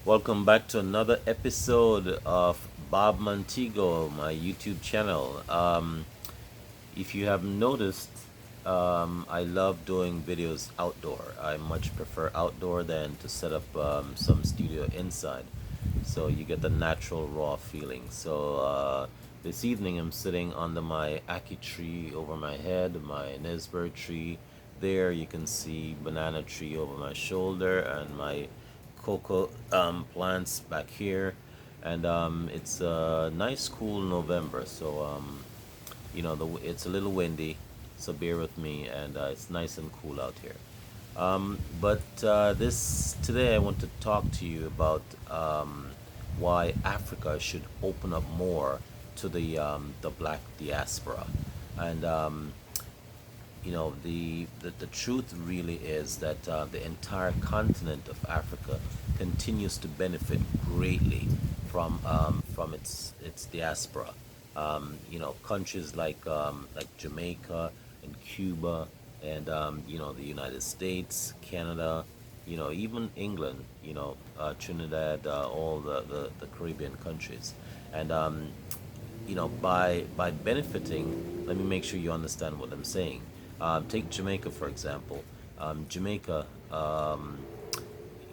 Welcome back to another episode of Bob Montego, my YouTube channel. If you have noticed, I love doing videos outdoor. I much prefer outdoor than to set up some studio inside. So you get the natural raw feeling. So this evening I'm sitting under my ackee tree over my head, my Nesberg tree. There you can see banana tree over my shoulder and my cocoa plants back here. And it's a nice cool November. So it's a little windy, so bear with me, and it's nice and cool out here. But this today I want to talk to you about why Africa should open up more to the black diaspora, and the truth really is that the entire continent of Africa continues to benefit greatly from its diaspora. Countries like Jamaica and Cuba and the United States, Canada, even England, Trinidad, all the Caribbean countries, and by benefiting, let me make sure you understand what I'm saying. Take Jamaica for example. Jamaica,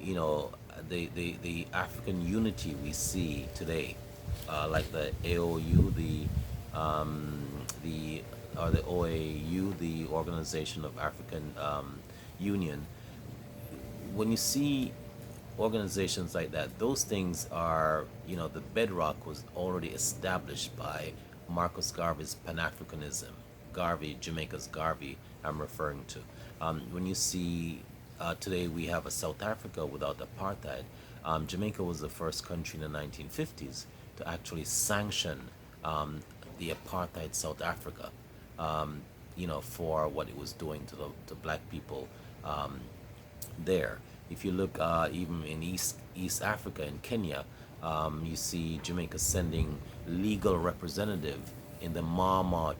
you know, the African unity we see today, like the AOU, the or the OAU, the Organization of African Union. When you see organizations like that, those things are, the bedrock was already established by Marcus Garvey's Pan Africanism. Garvey, Jamaica's Garvey, I'm referring to. When you see today we have a South Africa without apartheid. Jamaica was the first country in the 1950s to actually sanction the apartheid South Africa, for what it was doing to black people there. If you look even in East Africa, in Kenya, you see Jamaica sending legal representative in the Mama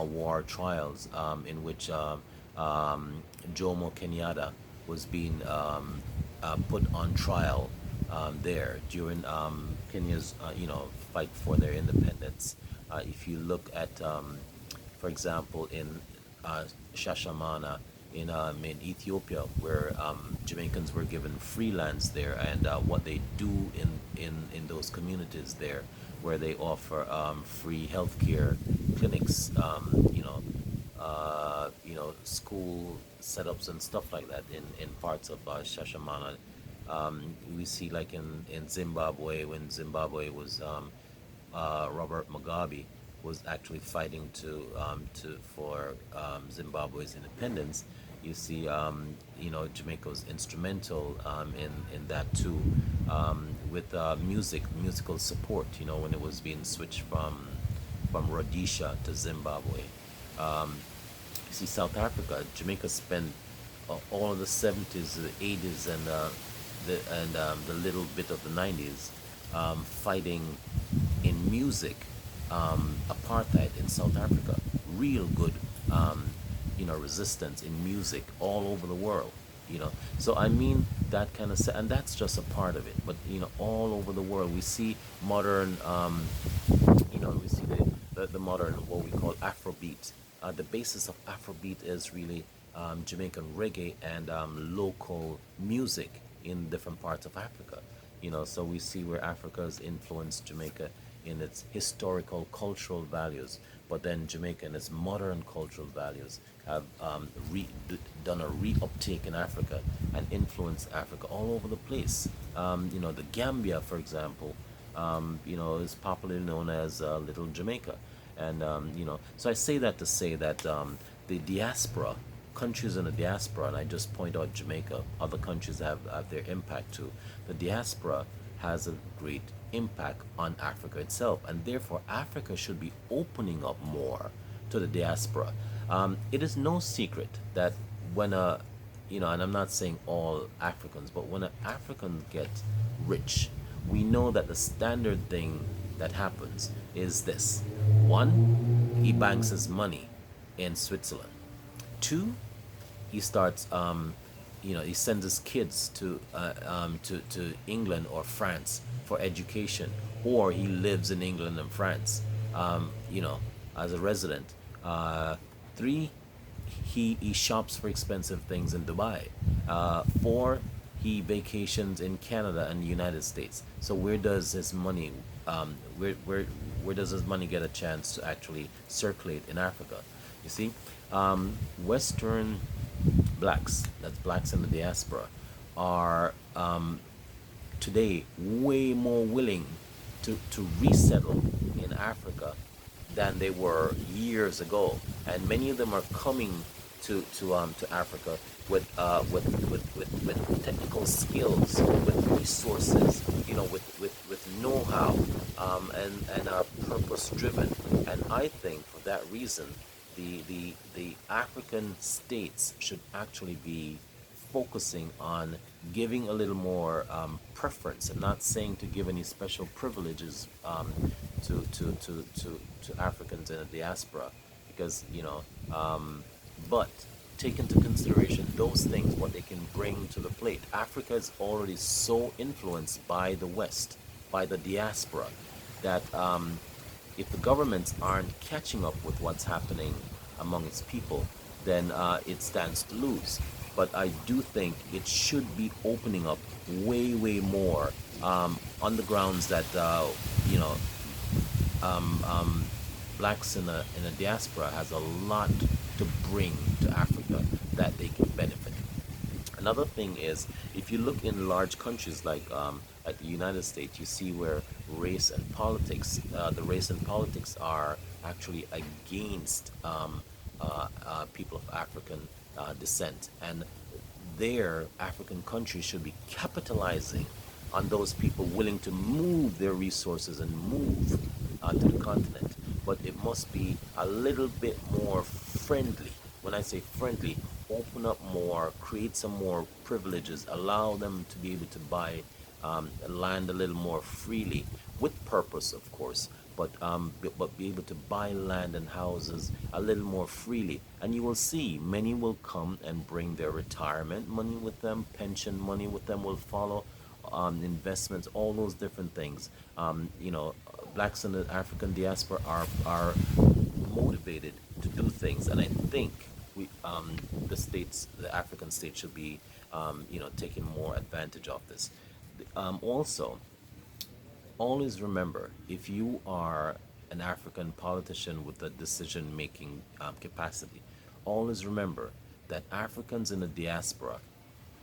War trials, in which Jomo Kenyatta was being put on trial there during Kenya's fight for their independence. If you look at, for example, in Shashamana in Ethiopia, where Jamaicans were given free lands there, and what they do in those communities there, where they offer free healthcare clinics, school setups and stuff like that in parts of Shashamana. We see like in Zimbabwe, when Zimbabwe was Robert Mugabe was actually fighting for Zimbabwe's independence. You see, Jamaica was instrumental in that too, with musical support. When it was being switched from Rhodesia to Zimbabwe. You see, South Africa, Jamaica spent all of the 70s, the 80s, and the little bit of the 90s fighting in music, apartheid in South Africa. Real good, resistance in music all over the world. So I mean that kind of, and that's just a part of it. But all over the world, we see modern, we see the modern, what we call Afrobeat. The basis of Afrobeat is really Jamaican reggae and local music in different parts of Africa. So we see where Africa has influenced Jamaica in its historical cultural values, but then Jamaica in its modern cultural values have done a reuptake in Africa and influenced Africa all over the place. The Gambia, for example, is popularly known as Little Jamaica. And, so I say that to say that the diaspora, countries in the diaspora, and I just point out Jamaica, other countries have their impact too. The diaspora has a great impact on Africa itself, and therefore Africa should be opening up more to the diaspora. It is no secret that when and I'm not saying all Africans, but when an African gets rich, we know that the standard thing that happens is this: one, he banks his money in Switzerland. Two, he starts he sends his kids to England or France for education, or he lives in England and France, you know, as a resident. Three, he shops for expensive things in Dubai. Four, he vacations in Canada and the United States. So where does his money, where does his money get a chance to actually circulate in Africa? You see, Western blacks, that's blacks in the diaspora, are today way more willing to resettle in Africa than they were years ago, and many of them are coming to Africa with technical skills, with resources, with know-how, and are purpose driven. And I think for that reason, the African states should actually be focusing on giving a little more preference. I'm not saying to give any special privileges to Africans in the diaspora, because but take into consideration those things, what they can bring to the plate. Africa is already so influenced by the West, by the diaspora, that if the governments aren't catching up with what's happening among its people, then it stands to lose. But I do think it should be opening up way, way more, on the grounds that you know blacks in a diaspora has a lot to bring to Africa that they can benefit. Another thing is, if you look in large countries like the United States, you see where race and politics, the race and politics are actually against people of African descent, and their African countries should be capitalizing on those people willing to move their resources and move to the continent. But it must be a little bit more friendly. When I say friendly, open up more, create some more privileges, allow them to be able to buy land a little more freely, with purpose, of course, but be able to buy land and houses a little more freely. And you will see many will come and bring their retirement money with them, pension money with them will follow, investments, all those different things. Blacks in the African diaspora are motivated to do things, and I think the African states should be, taking more advantage of this. Also, always remember, if you are an African politician with a decision making capacity, always remember that Africans in the diaspora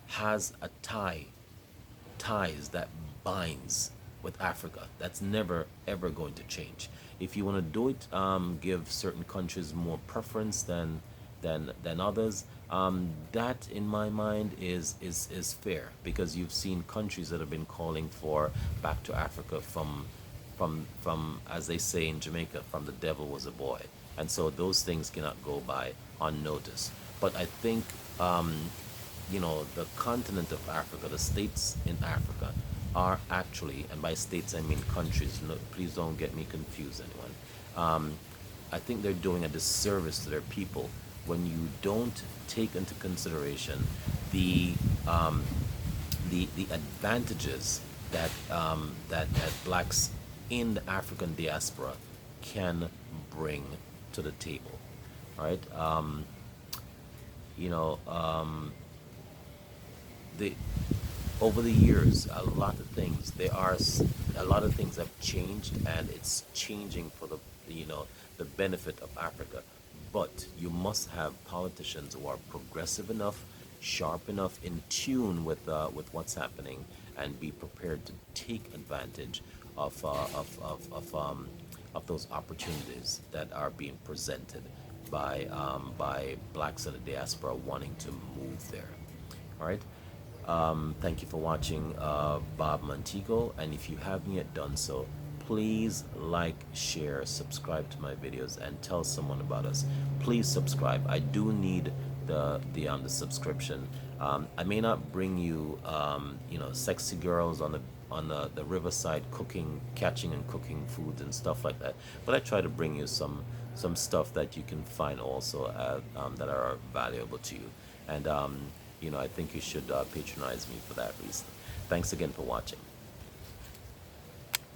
has a ties that binds with Africa. That's never ever going to change. If you want to do it, give certain countries more preference than others. That, in my mind, is fair, because you've seen countries that have been calling for back to Africa from, as they say in Jamaica, from the devil was a boy, and so those things cannot go by unnoticed. But I think the continent of Africa, the states in Africa, are actually, and by states I mean countries. No, please don't get me confused, anyone. I think they're doing a disservice to their people when you don't take into consideration the the advantages that blacks in the African diaspora can bring to the table. All right. You know, the over the years, a lot of things a lot of things have changed, and it's changing for the benefit of Africa. But you must have politicians who are progressive enough, sharp enough, in tune with what's happening, and be prepared to take advantage of those opportunities that are being presented by blacks in the diaspora wanting to move there. All right. Thank you for watching Bob Montego, and if you haven't yet done so, please like, share, subscribe to my videos, and tell someone about us. Please subscribe. I do need the subscription. I may not bring you sexy girls on the riverside cooking, catching and cooking foods and stuff like that, but I try to bring you some stuff that you can find also that are valuable to you. And I think you should patronize me for that reason. Thanks again for watching.